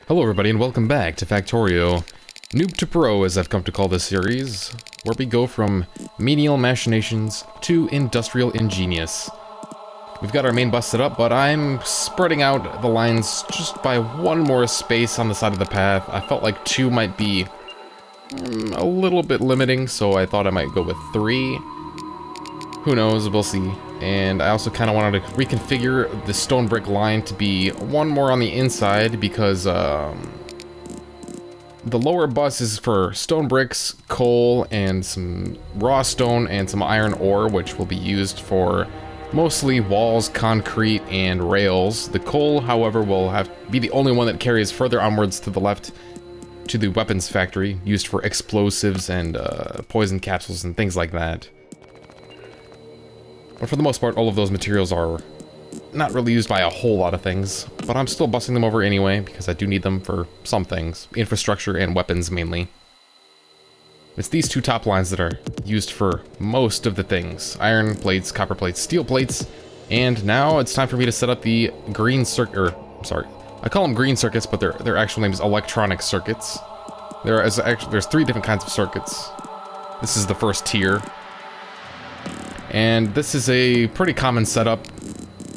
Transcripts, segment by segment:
Hello everybody and welcome back to Factorio, Noob to Pro as I've come to call this series, where we go from menial machinations to industrial ingenious. We've got our main bus set up, but I'm spreading out the lines just by one more space on the side of the path. I felt like 2 might be a little bit limiting, so I thought I might go with 3. Who knows, we'll see. And I also kind of wanted to reconfigure the stone brick line to be 1 more on the inside because the lower bus is for stone bricks, coal, and some raw stone and some iron ore, which will be used for mostly walls, concrete, and rails. The coal, however, will have be the only one that carries further onwards to the left to the weapons factory, used for explosives and poison capsules and things like that. But for the most part, all of those materials are not really used by a whole lot of things, but I'm still busting them over anyway, because I do need them for some things. Infrastructure and weapons, mainly. It's these 2 top lines that are used for most of the things. Iron plates, copper plates, steel plates, and now it's time for me to set up the green circuit, sorry, I call them green circuits, but their actual name is electronic circuits. There's 3 different kinds of circuits. This is the first tier. And this is a pretty common setup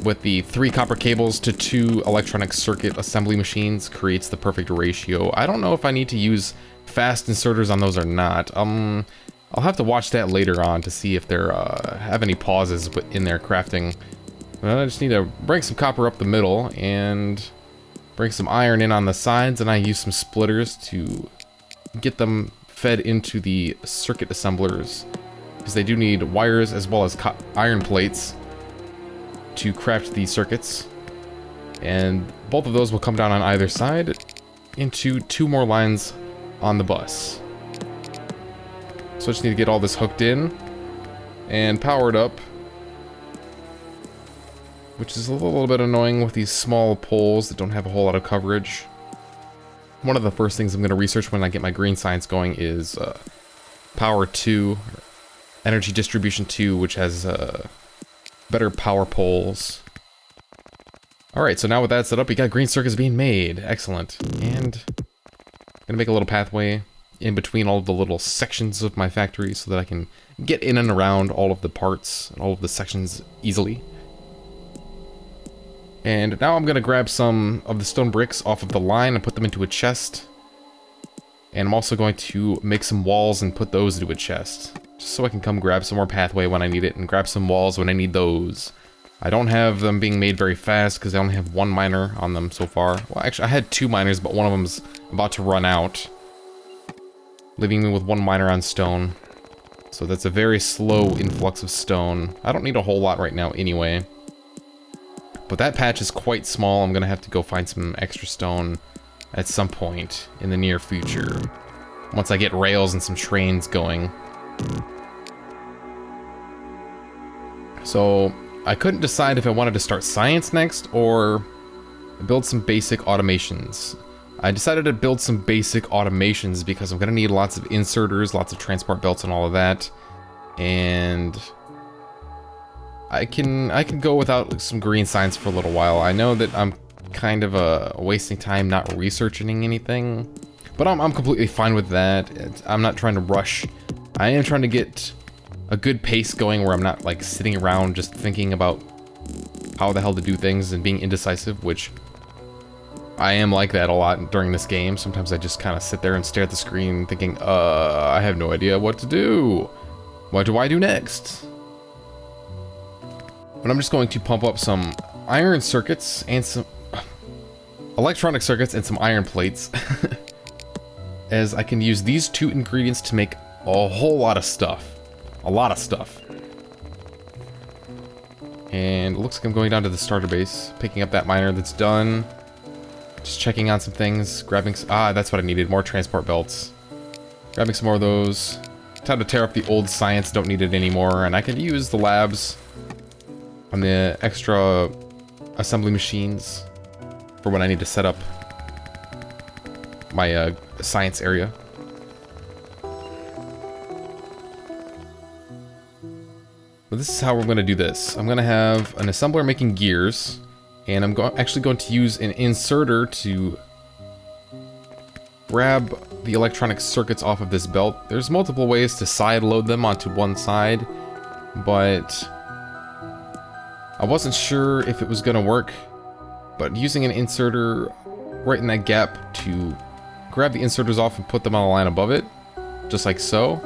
with the 3 copper cables to 2 electronic circuit assembly machines. Creates the perfect ratio. I don't know if I need to use fast inserters on those or not. I'll have to watch that later on to see if there have any pauses in their crafting. I just need to bring some copper up the middle and bring some iron in on the sides, and I use some splitters to get them fed into the circuit assemblers, because they do need wires as well as iron plates to craft these circuits. And both of those will come down on either side into 2 more lines on the bus. So I just need to get all this hooked in and powered up, which is a little bit annoying with these small poles that don't have a whole lot of coverage. One of the first things I'm going to research when I get my green science going is Power 2, Energy Distribution 2, which has better power poles. Alright, so now with that set up, we got green circuits being made. Excellent. And I'm gonna make a little pathway in between all of the little sections of my factory so that I can get in and around all of the parts and all of the sections easily. And now I'm gonna grab some of the stone bricks off of the line and put them into a chest. And I'm also going to make some walls and put those into a chest, just so I can come grab some more pathway when I need it, and grab some walls when I need those. I don't have them being made very fast, because I only have 1 miner on them so far. Well, actually, I had 2 miners, but one of them's about to run out, leaving me with 1 miner on stone. So that's a very slow influx of stone. I don't need a whole lot right now anyway. But that patch is quite small. I'm going to have to go find some extra stone at some point in the near future, once I get rails and some trains going. So I couldn't decide if I wanted to start science next or build some basic automations. I decided to build some basic automations because I'm going to need lots of inserters, lots of transport belts and all of that. And I can go without some green science for a little while. I know that I'm kind of wasting time not researching anything, but I'm completely fine with that. I'm not trying to rush. I am trying to get a good pace going where I'm not like sitting around just thinking about how the hell to do things and being indecisive, which I am like that a lot during this game. Sometimes I just kind of sit there and stare at the screen thinking, I have no idea what to do. What do I do next? But I'm just going to pump up some iron circuits and some electronic circuits and some iron plates, as I can use these 2 ingredients to make a whole lot of stuff. A lot of stuff. And it looks like I'm going down to the starter base, picking up that miner that's done. Just checking on some things, grabbing that's what I needed, more transport belts. Grabbing some more of those. Time to tear up the old science, don't need it anymore, and I can use the labs on the extra assembly machines for when I need to set up my science area. But this is how we're going to do this. I'm going to have an assembler making gears, and I'm actually going to use an inserter to grab the electronic circuits off of this belt. There's multiple ways to side load them onto one side, but I wasn't sure if it was gonna work. But using an inserter right in that gap to grab the inserters off and put them on a line above it, just like so,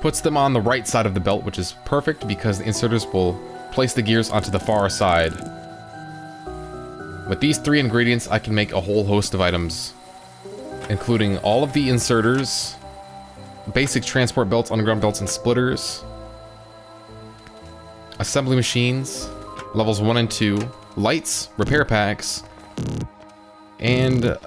puts them on the right side of the belt, which is perfect because the inserters will place the gears onto the far side. With these 3 ingredients, I can make a whole host of items, including all of the inserters, basic transport belts, underground belts, and splitters, assembly machines, levels 1 and 2, lights, repair packs, and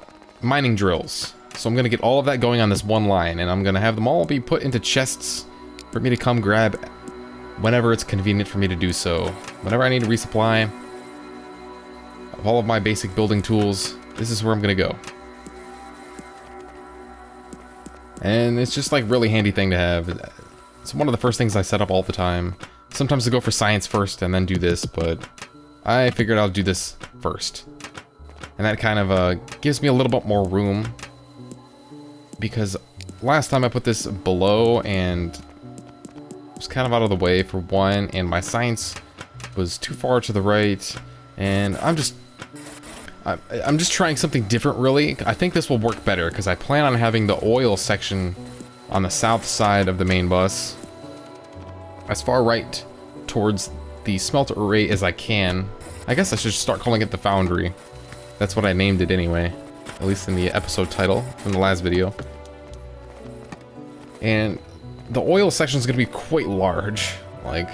mining drills. So I'm going to get all of that going on this one line, and I'm going to have them all be put into chests for me to come grab whenever it's convenient for me to do so. Whenever I need to resupply of all of my basic building tools, this is where I'm going to go. And it's just like really handy thing to have. It's one of the first things I set up all the time. Sometimes I go for science first and then do this, but I figured I'll do this first. And that kind of gives me a little bit more room, because last time I put this below and it was kind of out of the way for one, and my science was too far to the right, and I'm just trying something different really. I think this will work better because I plan on having the oil section on the south side of the main bus, as far right towards the smelter array as I can. I guess I should start calling it the foundry. That's what I named it anyway, at least in the episode title from the last video. And the oil section is going to be quite large. Like,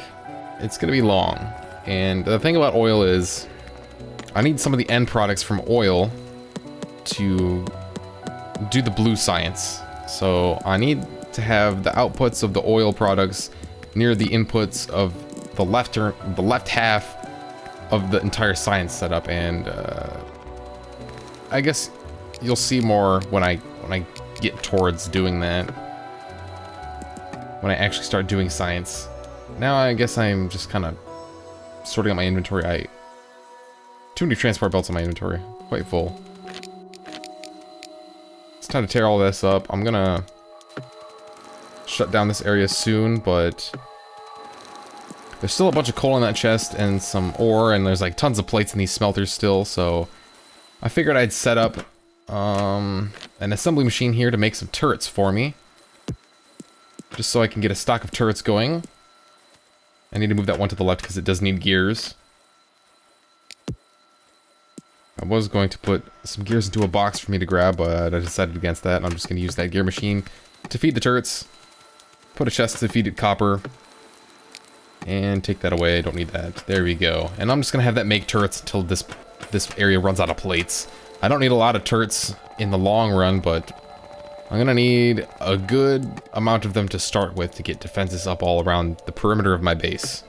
it's going to be long. And the thing about oil is, I need some of the end products from oil to do the blue science. So I need to have the outputs of the oil products near the inputs of the left half of the entire science setup, and I guess you'll see more when I get towards doing that. When I actually start doing science. Now I guess I'm just kind of sorting out my inventory. Too many transport belts in my inventory. Quite full. It's time to tear all this up. I'm gonna shut down this area soon, but there's still a bunch of coal in that chest and some ore, and there's like tons of plates in these smelters still, so I figured I'd set up an assembly machine here to make some turrets for me. Just so I can get a stock of turrets going. I need to move that one to the left because it does need gears. I was going to put some gears into a box for me to grab, but I decided against that, and I'm just going to use that gear machine to feed the turrets. Put a chest to feed it copper. And take that away. I don't need that. There we go. And I'm just going to have that make turrets until this area runs out of plates. I don't need a lot of turrets in the long run, but I'm going to need a good amount of them to start with to get defenses up all around the perimeter of my base.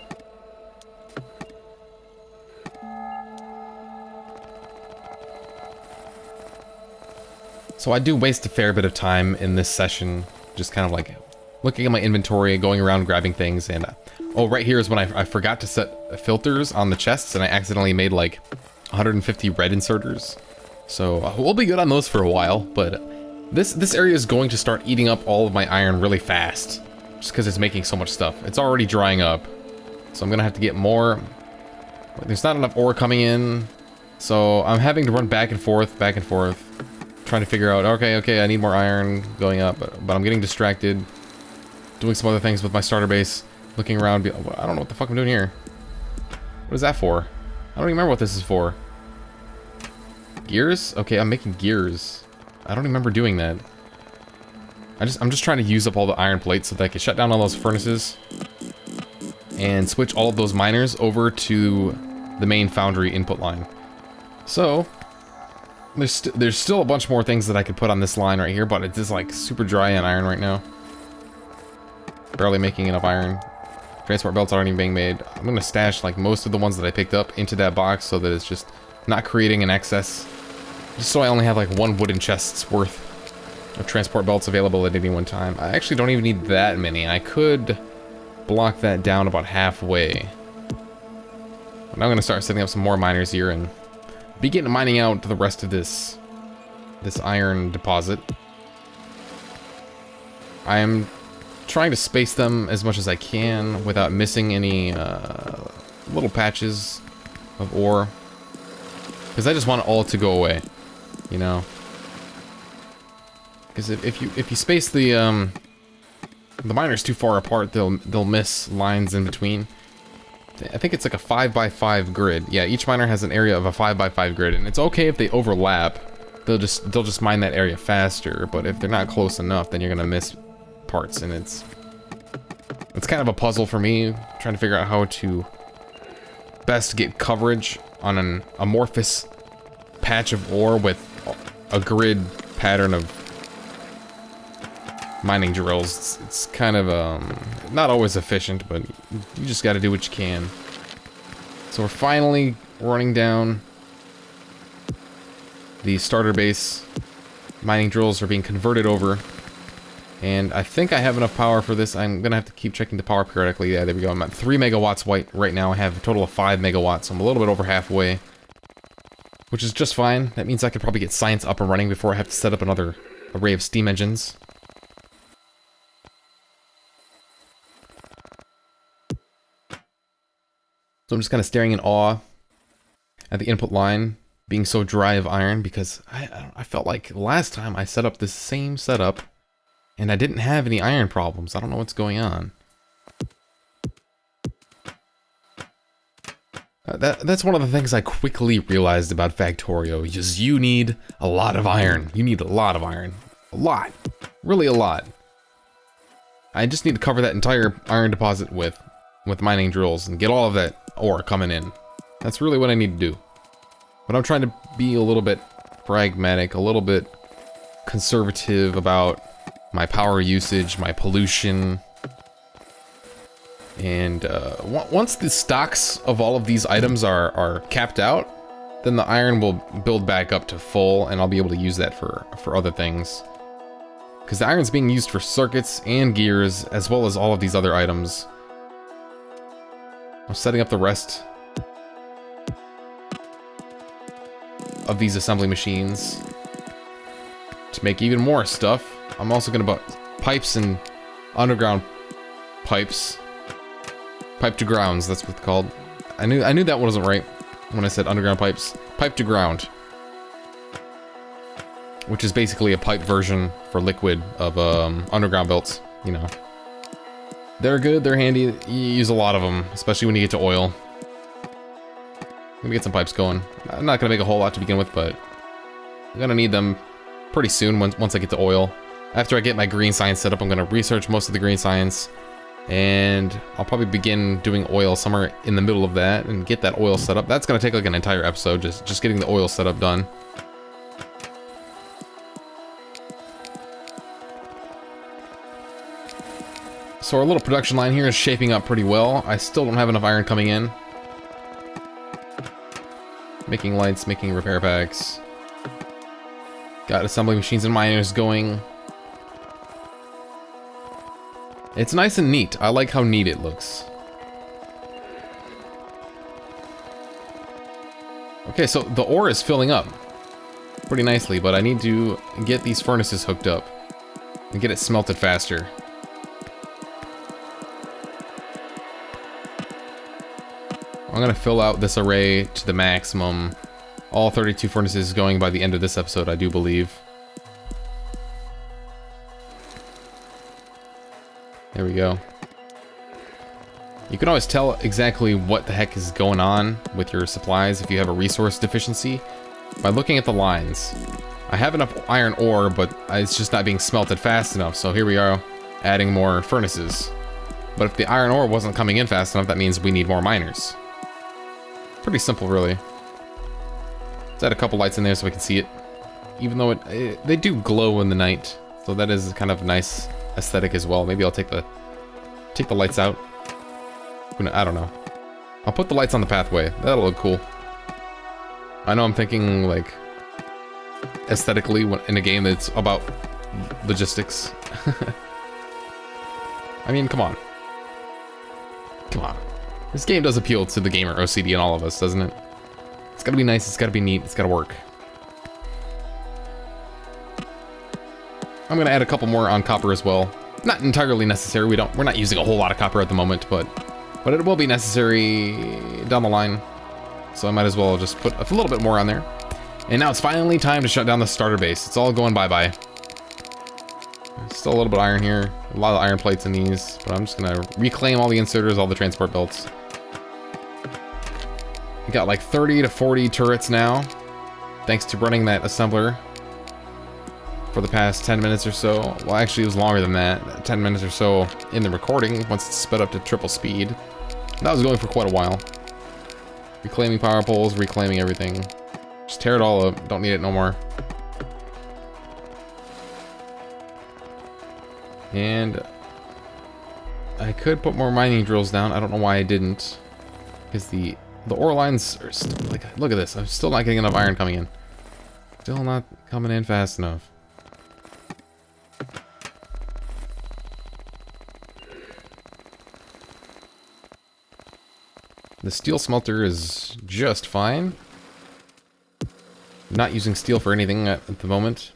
So I do waste a fair bit of time in this session, just kind of like looking at my inventory, going around grabbing things, and oh, right here is when I forgot to set filters on the chests, and I accidentally made like 150 red inserters. So we'll be good on those for a while, but this area is going to start eating up all of my iron really fast, just because it's making so much stuff. It's already drying up, so I'm gonna have to get more. There's not enough ore coming in, so I'm having to run back and forth, trying to figure out, okay, I need more iron going up, but I'm getting distracted, doing some other things with my starter base, looking around. I don't know what the fuck I'm doing here. What is that for? I don't even remember what this is for. Gears? Okay, I'm making gears. I don't remember doing that. I'm just trying to use up all the iron plates so that I can shut down all those furnaces and switch all of those miners over to the main foundry input line. So there's still a bunch more things that I could put on this line right here, but it's just like super dry on iron right now. Barely making enough iron. Transport belts aren't even being made. I'm gonna stash like most of the ones that I picked up into that box so that it's just not creating an excess. Just so I only have like one wooden chest's worth of transport belts available at any one time. I actually don't even need that many. I could block that down about halfway. But I'm gonna start setting up some more miners here and begin mining out the rest of this this iron deposit. I am trying to space them as much as I can without missing any little patches of ore, because I just want it all to go away, you know. Because if you space the miners too far apart, they'll miss lines in between. I think it's like a 5x5 grid. Yeah, each miner has an area of a 5x5 grid, and it's okay if they overlap. They'll just mine that area faster. But if they're not close enough, then you're gonna miss parts, and it's kind of a puzzle for me, trying to figure out how to best get coverage on an amorphous patch of ore with a grid pattern of mining drills. It's kind of not always efficient, but you just got to do what you can. So we're finally running down the starter base. Mining drills are being converted over, and I think I have enough power for this. I'm gonna have to keep checking the power periodically. Yeah, there we go. I'm at 3 megawatts right now. I have a total of 5 megawatts. So I'm a little bit over halfway, which is just fine. That means I could probably get science up and running before I have to set up another array of steam engines. So I'm just kind of staring in awe at the input line being so dry of iron, because I felt like last time I set up this same setup and I didn't have any iron problems. I don't know what's going on. That's one of the things I quickly realized about Factorio, is you need a lot of iron. You need a lot of iron. A lot. Really a lot. I just need to cover that entire iron deposit with mining drills and get all of that ore coming in. That's really what I need to do. But I'm trying to be a little bit pragmatic, a little bit conservative about my power usage, my pollution. And once the stocks of all of these items are capped out, then the iron will build back up to full, and I'll be able to use that for other things. Because the iron's being used for circuits and gears, as well as all of these other items. I'm setting up the rest of these assembly machines to make even more stuff. I'm also gonna put pipes and underground pipes. Pipe to grounds, that's what it's called. I knew that wasn't right when I said underground pipes. Pipe to ground, which is basically a pipe version for liquid of underground belts, you know. They're good, they're handy, you use a lot of them, especially when you get to oil. I'm gonna get some pipes going. I'm not gonna make a whole lot to begin with, but I'm gonna need them pretty soon once I get to oil. After I get my green science set up, I'm gonna research most of the green science, and I'll probably begin doing oil somewhere in the middle of that and get that oil set up. That's gonna take like an entire episode, just getting the oil setup done. So our little production line here is shaping up pretty well. I still don't have enough iron coming in. Making lights, making repair packs. Got assembly machines and miners going. It's nice and neat. I like how neat it looks. Okay, so the ore is filling up pretty nicely, but I need to get these furnaces hooked up and get it smelted faster. I'm gonna fill out this array to the maximum. All 32 furnaces going by the end of this episode, I do believe. There we go. You can always tell exactly what the heck is going on with your supplies if you have a resource deficiency by looking at the lines. I have enough iron ore, but it's just not being smelted fast enough, so here we are adding more furnaces. But if the iron ore wasn't coming in fast enough, that means we need more miners. Pretty simple, really. Let's add a couple lights in there so we can see it. Even though they do glow in the night, so that is kind of nice aesthetic as well. Maybe I'll take the lights out. I don't know. I'll put the lights on the pathway. That'll look cool. I know I'm thinking like aesthetically in a game that's about logistics. I mean, come on. Come on. This game does appeal to the gamer OCD in all of us, doesn't it? It's gotta be nice, it's gotta be neat, it's gotta work. I'm gonna add a couple more on copper as well. Not entirely necessary. We're not using a whole lot of copper at the moment, but it will be necessary down the line. So I might as well just put a little bit more on there. And now it's finally time to shut down the starter base. It's all going bye-bye. Still a little bit of iron here. A lot of iron plates in these, but I'm just gonna reclaim all the inserters, all the transport belts. We got like 30 to 40 turrets now, thanks to running that assembler for the past 10 minutes or so. Well, actually, it was longer than that. 10 minutes or so in the recording, once it's sped up to triple speed. That was going for quite a while. Reclaiming power poles, reclaiming everything. Just tear it all up. Don't need it no more. And I could put more mining drills down. I don't know why I didn't. Because the ore lines are still, like, look at this. I'm still not getting enough iron coming in. Still not coming in fast enough. The steel smelter is just fine. Not using steel for anything at the moment.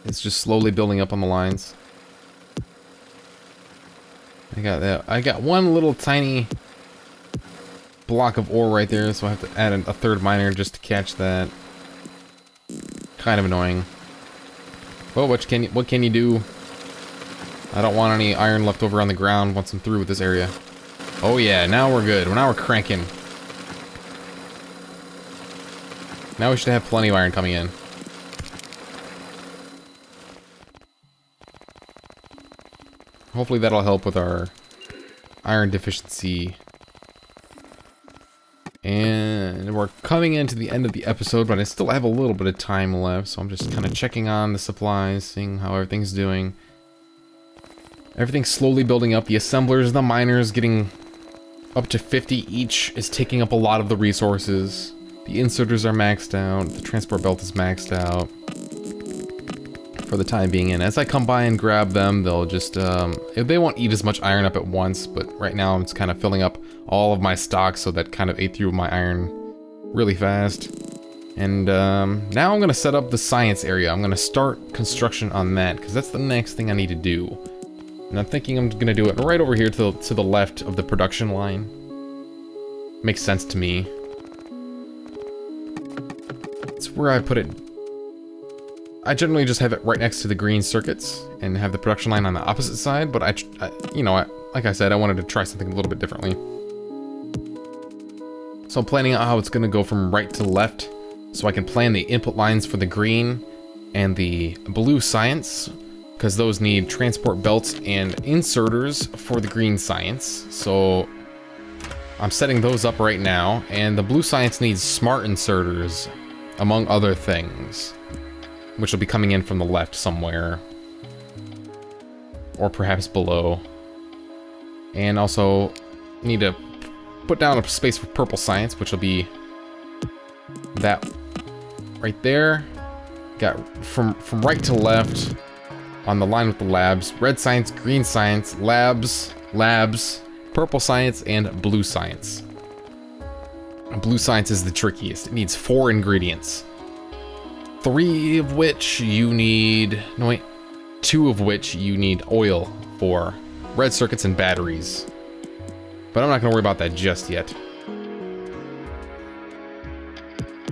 It's just slowly building up on the lines. I got that. I got one little tiny block of ore right there, so I have to add a third miner just to catch that. Kind of annoying. Well, what can you do? I don't want any iron left over on the ground once I'm through with this area. Oh yeah, now we're good. Now we're cranking. Now we should have plenty of iron coming in. Hopefully that'll help with our iron deficiency. And we're coming into the end of the episode, but I still have a little bit of time left, so I'm just kind of checking on the supplies, seeing how everything's doing. Everything's slowly building up. The assemblers, the miners getting up to 50 each is taking up a lot of the resources. The inserters are maxed out. The transport belt is maxed out for the time being. And as I come by and grab them, they'll just, they won't eat as much iron up at once, but right now I'm just kind of filling up all of my stock, so that kind of ate through my iron really fast. And now I'm going to set up the science area. I'm going to start construction on that, because that's the next thing I need to do. And I'm thinking I'm going to do it right over here to the left of the production line. Makes sense to me. It's where I put it. I generally just have it right next to the green circuits and have the production line on the opposite side, but like I said, I wanted to try something a little bit differently. So I'm planning out how it's going to go from right to left, so I can plan the input lines for the green and the blue science, because those need transport belts and inserters for the green science. So I'm setting those up right now, and the blue science needs smart inserters, among other things, which will be coming in from the left somewhere, or perhaps below. And also need to put down a space for purple science, which will be that right there. Got from right to left on the line with the labs: red science, green science, labs, purple science, and blue science. Blue science is the trickiest. It needs 4 ingredients. 3 of which you need... No, wait. 2 of which you need oil for. Red circuits and batteries. But I'm not going to worry about that just yet.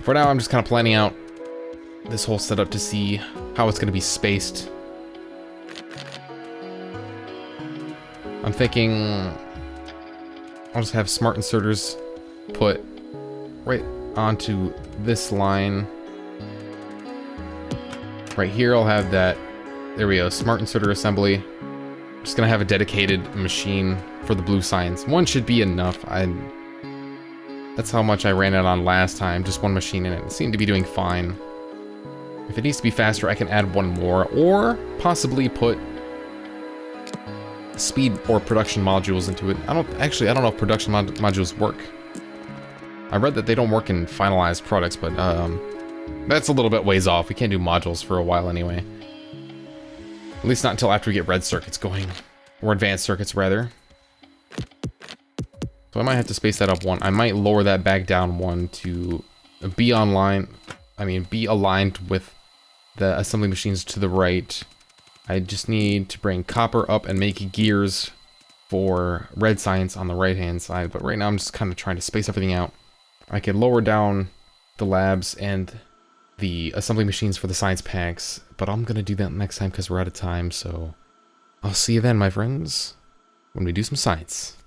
For now, I'm just kind of planning out this whole setup to see how it's going to be spaced. I'm thinking I'll just have smart inserters put right onto this line. Right here I'll have that. There we go, smart inserter assembly. I'm just gonna have a dedicated machine for the blue science. 1 should be enough. That's how much I ran it on last time, just 1 machine in it. It seemed to be doing fine. If it needs to be faster, I can add 1 more, or possibly put speed or production modules into it. I don't know if production modules work. I read that they don't work in finalized products, but that's a little bit ways off. We can't do modules for a while anyway. At least not until after we get red circuits going. Or advanced circuits, rather. So I might have to space that up 1. I might lower that back down 1 to be aligned with the assembly machines to the right. I just need to bring copper up and make gears for red science on the right-hand side. But right now I'm just kind of trying to space everything out. I could lower down the labs and the assembly machines for the science packs, but I'm going to do that next time because we're out of time. So I'll see you then, my friends, when we do some science.